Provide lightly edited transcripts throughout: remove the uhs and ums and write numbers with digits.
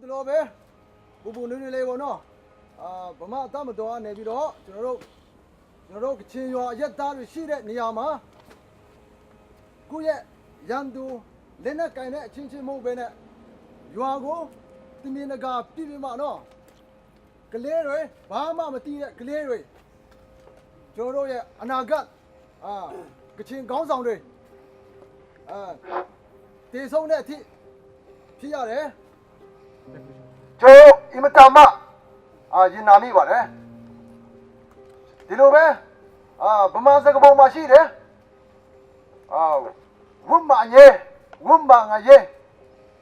တလို့ပဲပူပူနွေးနွေးလေးပေါ့နော်ဗမာအတမတော်ကနေပြီးတော့ကျွန်တော်တို့ကချင်ရွာရက်သားတွေရှိတဲ့နေရာမှာကိုယ့်ရဲ့ရန်သူလက်နဲ့ကင်တဲ့အချင်းချင်းမဟုတ်ပဲနဲ့ရွာကိုတမင်တကာပြပြမနော်ကလေးတွေဘာမှမသိတဲ့ကလေးတွေကျွန်တော်တို့ရဲ့အနာဂတ်ကချင်ခေါင်းဆောင်တွေတည်ဆုံးတဲ့အထိဖြစ်ရတယ်ကျွန်တော်အင်မတန်မှရင်နာမိပါတယ်ဒီလိုပဲဗမာစကားပုံမှာရှိတယ်ဝတ်မအရေးဝတ်မငါရေး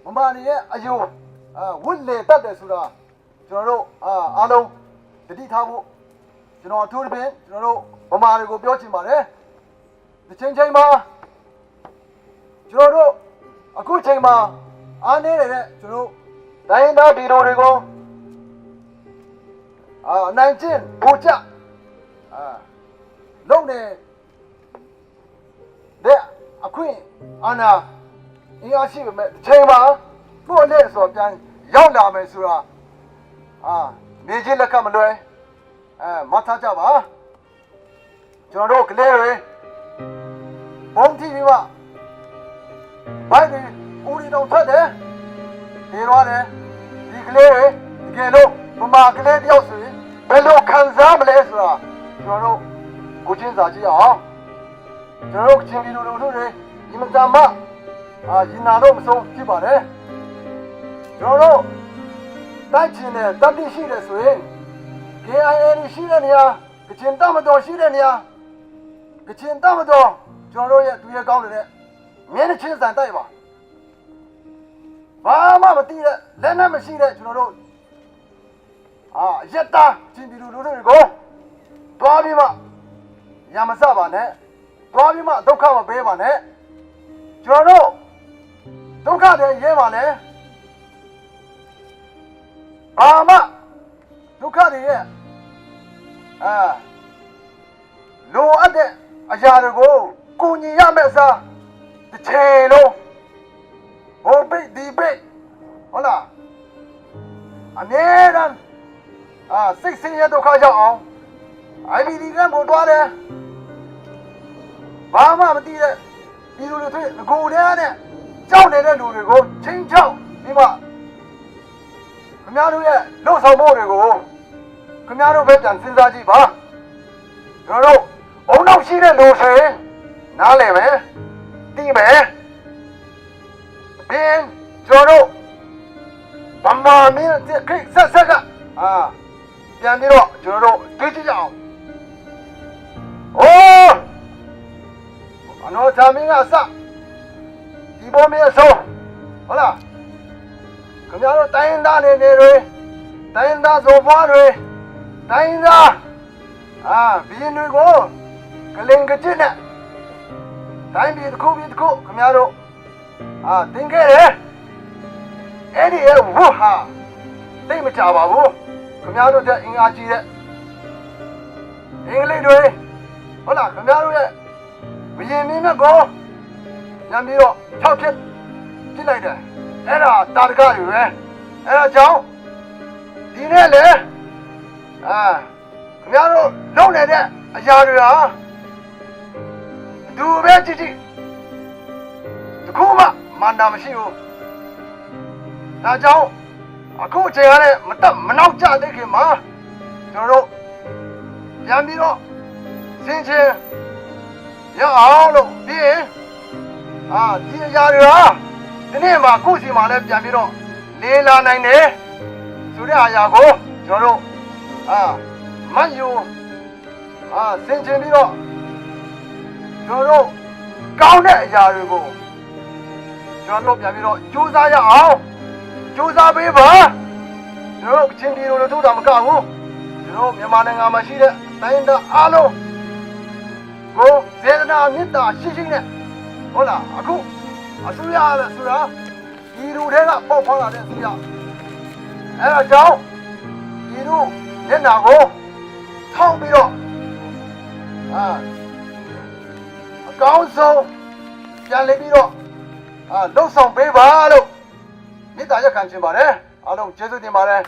ဗမာနေရဲ့အယုံဝတ်လေတတ်တယ်ဆိုတာကျွန်တော်တို့အားလုံးတတိထားဖို့ကျွန်တော်အထူးသဖြင့်ကျွန်တော်တို့ဗမာတွေကိုပြောချင်ပါတယ်ဒီချိန်မှာကျွန်တော်တို့အခုချိန်မှာအားနေတယ်ကျွန်တော်တိုင်းသားပြည်သူတွေကိုနိုင်ချင်းဘူချလုံးတဲ့အခွင့်အာဏာအင်အားရှိပေမဲ့ဒီချိန်မှာကိုယ့်နဲ့ဆိုပြန်ရောက်လာမယ်ဆိုတာနေချင်းလက်ကမလွယ်မထားကြပါကျွန်တော်တို့ကလေးတွေဘုံတီပြီးမှဘိုက်တွေဦးရီတော်ထွက်တယ်နေတော့တယ်ဒီကလေးတွေတကယ်လို့ဗမာကလေးတယောက်ဆိုရင်ဘယ်လိုခံစားမလဲဆိုတာကျွန်တော်တို့ကိုချင်းစာကြည့်အောင်ကျွန်တော်တို့ချင်းပြည်သူလူထုတွေဒီမှာမှရင်နာတော့မဆုံးဖြစ်ပါတယ်ကျွန်တော်တို့တိုက်ချင်တဲ့တတိရှိတယ်ဆိုရင် KIA ရှိတဲ့နေရာကချင်တမတော်ရှိတဲ့နေရာကချင်တမတော်ကျွန်တော်တို့ရဲ့သူရဲကောင်းတွေနဲ့မြင်းချင်းစံတိုက်ပါဘာမှမသိတဲ့လက်နဲ့မရှိတဲ့ကျွန်တော်တို့ရက်သားချင်းပြည်သူလူထုတွေကိုတွားပြီးမှရမစပါနဲ့တွားပြီးမှဒုက္ခမပေးပါနဲ့ကျွန်တော်တို့ဒုက္ခတွေရဲပါနဲ့ဘာမှဒုက္ခတွေရဲ့လိုအပ်တဲ့အရာတွေကိုကိုညီရမယ့်အစားတစ်ချိန်လုံးဟိုပိတ်ဒီပိတ်ဟုတ်လားအမြဲတမ်းစိတ်ဆင်းရဲဒုက္ခရောက်အောင် IBD ကပို့သွားတယ်ဘာမှမသိတဲ့ပြည်သူတွေငကိုတဲ့နဲ့ကြောက်နေတဲ့လူတွေကိုချင်းချောက်ပြီးမှခင်ဗျားတို့ရဲ့လှုပ်ဆောင်မှုတွေကိုခင်ဗျားတို့ပဲပြန်စဉ်းစားကြည့်ပါကျွန်တော်တို့အုံနောက်ရှိတဲ့လူတွေနားလည်မယ်သိမယ်ဘင်းကျွန်တော်တို့ဗမာမင်းတဲ့ခိဆက်ဆက်ကပြန်ပြီးတော့ကျွန်တော်တို့တွေးကြည့်ကြအောင်အနော်ချာမင်းကစဒီဘောမင်းအဆုံးဟုတ်လားခင်ဗျားတို့တိုင်းသားနေတွေတိုင်းသားဇော်ဖွားတွေတိုင်းသားဘင်းတွေကိုကလင်ကကျစ်နဲ့တိုင်းပြည်တစ်ခုခင်ဗျားတို့တင်ခဲ့တယ်အဲ့ဒီရဲ့ဝတ်ဟာသိမကြပါဘူးခင်ဗျားတို့တဲ့အင်အားကြီးတဲ့အင်္ဂလိပ်တွေဟုတ်လားခင်ဗျားတို့ရဲ့ဘရင်မင်းနဲ့ကိုညံပြီးတော့၆ဖြစ်ပြစ်လိုက်တယ်အဲ့ဒါတာတကတွေပဲအဲ့ဒါကြောင့်ဒီနေ့လေခင်ဗျားတို့လုပ်နေတဲ့အရာတွေဟာသူပဲကြည့်တခုမှမန္တာမရှိဘူးဒါကြောင့်အခုအချိန်ကလည်းမနောက်ကျသေးခင်မှာကျွန်တော်တို့ပြန်ပြီးတော့စင်ချင်းရအောင်လို့ပြီးရင်ဒီအရာတွေဟာဒီနေ့မှာခုစီမှာလည်းပြန်ပြီးတော့လေးလာနိုင်တယ်ဆိုတဲ့အရာကိုကျွန်တော်တို့မတ်ယူစင်ချင်းပြီးတော့ကျွန်တော်တို့ကောင်းတဲ့အရာတွေကိုကျွန်တော်တို့ပြန်ပြီးတော့ကြိုးစားရအောင်ကြိုးစားပေးပါကျွန်တော်တို့ချင်းပြည်လိုတို့တာမကဘူးကျွန်တော်မြန်မာနိုင်ငံမှာရှိတဲ့တိုင်းဒေသအားလုံးကိုစေတနာမေတ္တာရှိနဲ့ဟုတ်လားအခုအစိုးရလည်းဆိုတာဒီလူတွေကပေါက်ဖောက်လာတဲ့အစိုးရအဲဒါကြောင့်ဒီလူမျက်နှာကိုထောက်ပြီးတော့အကောင်းဆုံးပြန်လည်ပြီးတော့လှုပ်ဆောင်ပေးပါလို့မေတ္တာရက်ခံချင်ပါတယ် အားလုံးကျေးဇူးတင်ပါတယ်